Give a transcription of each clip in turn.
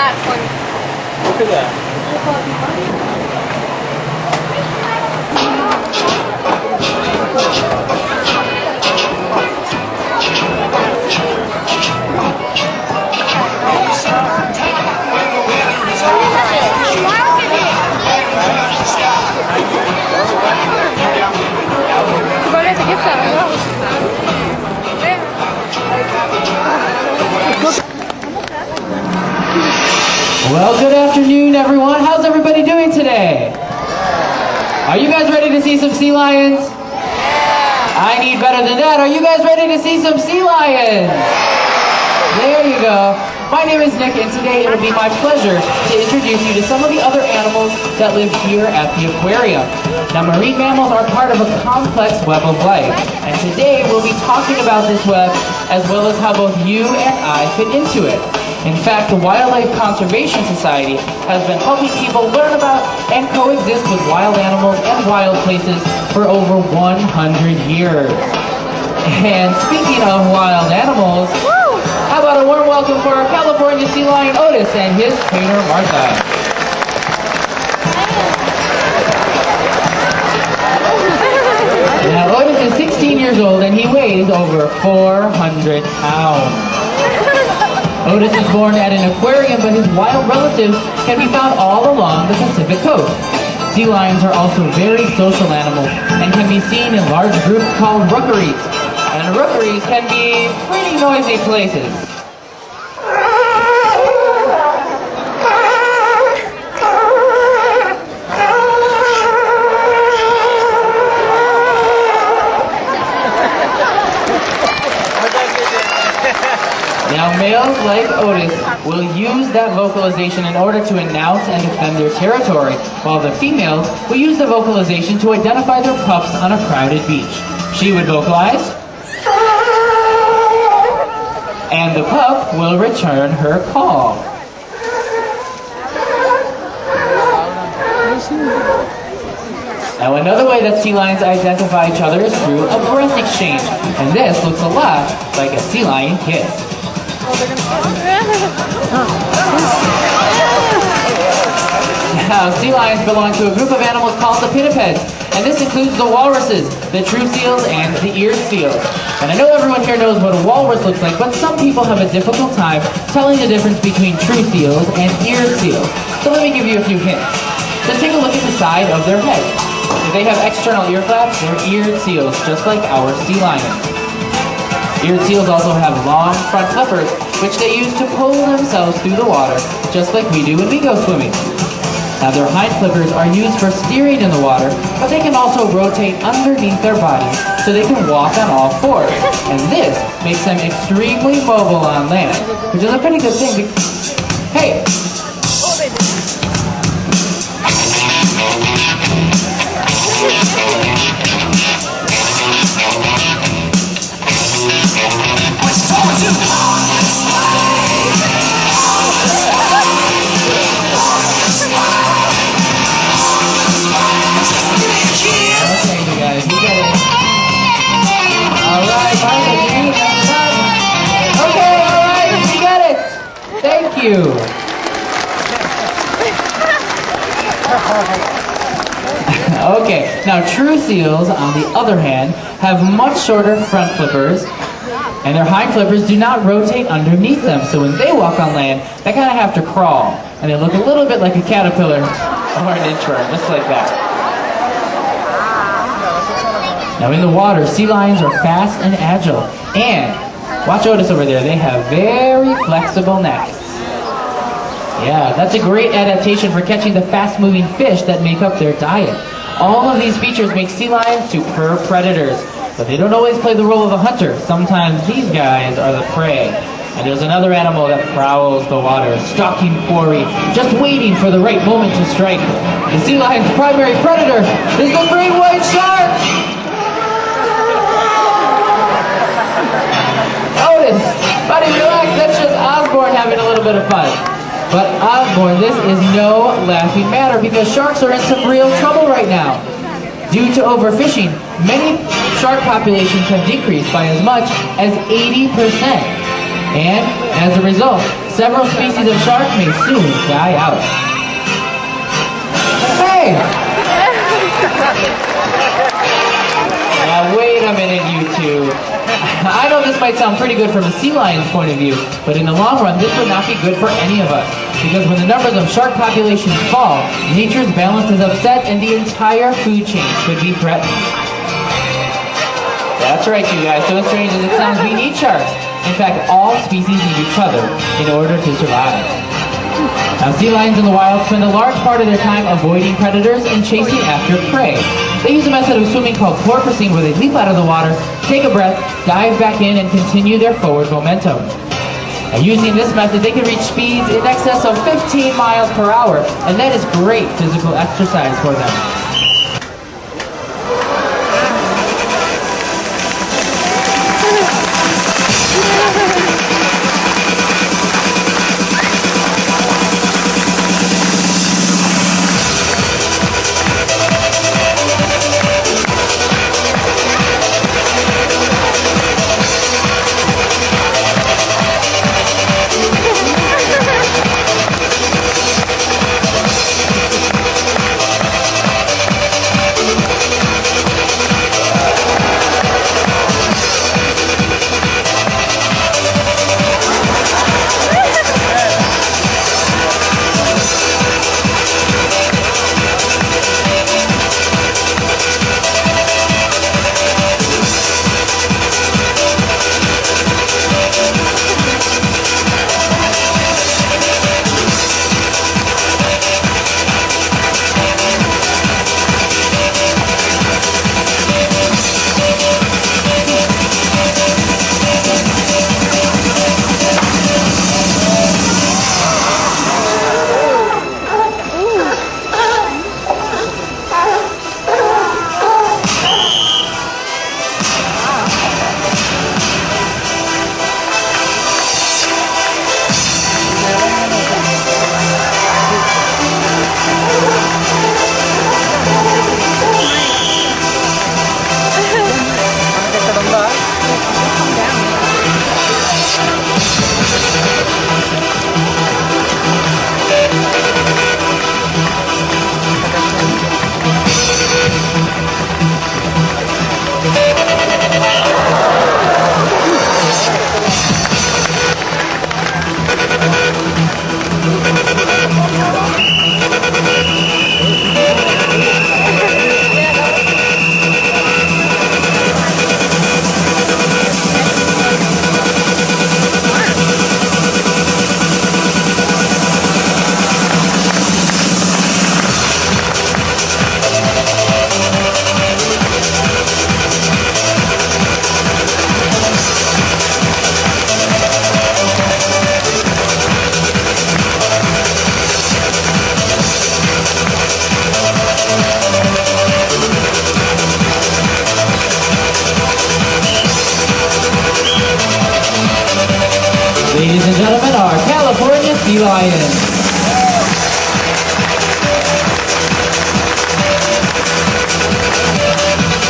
Look at that. Well, good afternoon, everyone. How's everybody doing today? Are you guys ready to see some sea lions? I need better than that. Are you guys ready to see some sea lions? There you go. My name is Nick, and today it will be my pleasure to introduce you to some of the other animals that live here at the aquarium. Now, marine mammals are part of a complex web of life, and today we'll be talking about this web as well as how both you and I fit into it. In fact, the Wildlife Conservation Society has been helping people learn about and coexist with wild animals and wild places for over 100 years. And speaking of wild animals, how about a warm welcome for our California sea lion Otis and his trainer Martha. Now Otis is 16 years old and he weighs over 400 pounds. Otis was born at an aquarium, but his wild relatives can be found all along the Pacific coast. Sea lions are also very social animals and can be seen in large groups called rookeries. And rookeries can be pretty noisy places. Now, males like Otis will use that vocalization in order to announce and defend their territory, while the females will use the vocalization to identify their pups on a crowded beach. She would vocalize, and the pup will return her call. Now, another way that sea lions identify each other is through a breath exchange, and this looks a lot like a sea lion kiss. Now, sea lions belong to a group of animals called the pinnipeds, and this includes the walruses, the true seals, and the eared seals. And I know everyone here knows what a walrus looks like, but some people have a difficult time telling the difference between true seals and eared seals. So let me give you a few hints. Just take a look at the side of their head. If they have external ear flaps, they're eared seals, just like our sea lions. Eared seals also have long front flippers, which they use to pull themselves through the water, just like we do when we go swimming. Now, their hind flippers are used for steering in the water, but they can also rotate underneath their bodies so they can walk on all fours. And this makes them extremely mobile on land, which is a pretty good thing. Hey! Thank you. Okay, now true seals, on the other hand, have much shorter front flippers, and their hind flippers do not rotate underneath them, so when they walk on land, they kind of have to crawl, and they look a little bit like a caterpillar or an inchworm, just like that. Now in the water, sea lions are fast and agile, and watch Otis over there, they have very flexible necks. Yeah, that's a great adaptation for catching the fast-moving fish that make up their diet. All of these features make sea lions superb predators, but they don't always play the role of a hunter. Sometimes these guys are the prey. And there's another animal that prowls the water, stalking quarry, just waiting for the right moment to strike. The sea lion's primary predator is the great white shark! Otis, buddy, relax, that's just Osborne having a little bit of fun. But Osborne, this is no laughing matter because sharks are in some real trouble right now. Due to overfishing, many shark populations have decreased by as much as 80%. And, as a result, several species of shark may soon die out. Hey! Now wait a minute, you two. I know this might sound pretty good from a sea lion's point of view, but in the long run, this would not be good for any of us. Because when the numbers of shark populations fall, nature's balance is upset and the entire food chain could be threatened. That's right, you guys. So as strange as it sounds, we need sharks. In fact, all species need each other in order to survive. Now, sea lions in the wild spend a large part of their time avoiding predators and chasing after prey. They use a method of swimming called porpoising, where they leap out of the water, take a breath, dive back in, and continue their forward momentum. Now, using this method, they can reach speeds in excess of 15 miles per hour, and that is great physical exercise for them. Ladies and gentlemen, our California sea lions.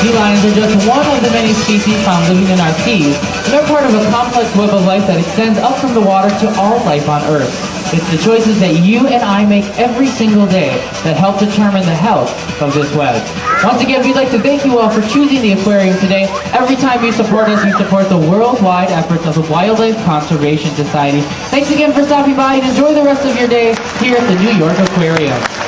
Sea lions are just one of the many species found living in our seas, and they're part of a complex web of life that extends up from the water to all life on Earth. It's the choices that you and I make every single day that help determine the health of this web. Once again, we'd like to thank you all for choosing the aquarium today. Every time you support us, you support the worldwide efforts of the Wildlife Conservation Society. Thanks again for stopping by, and enjoy the rest of your day here at the New York Aquarium.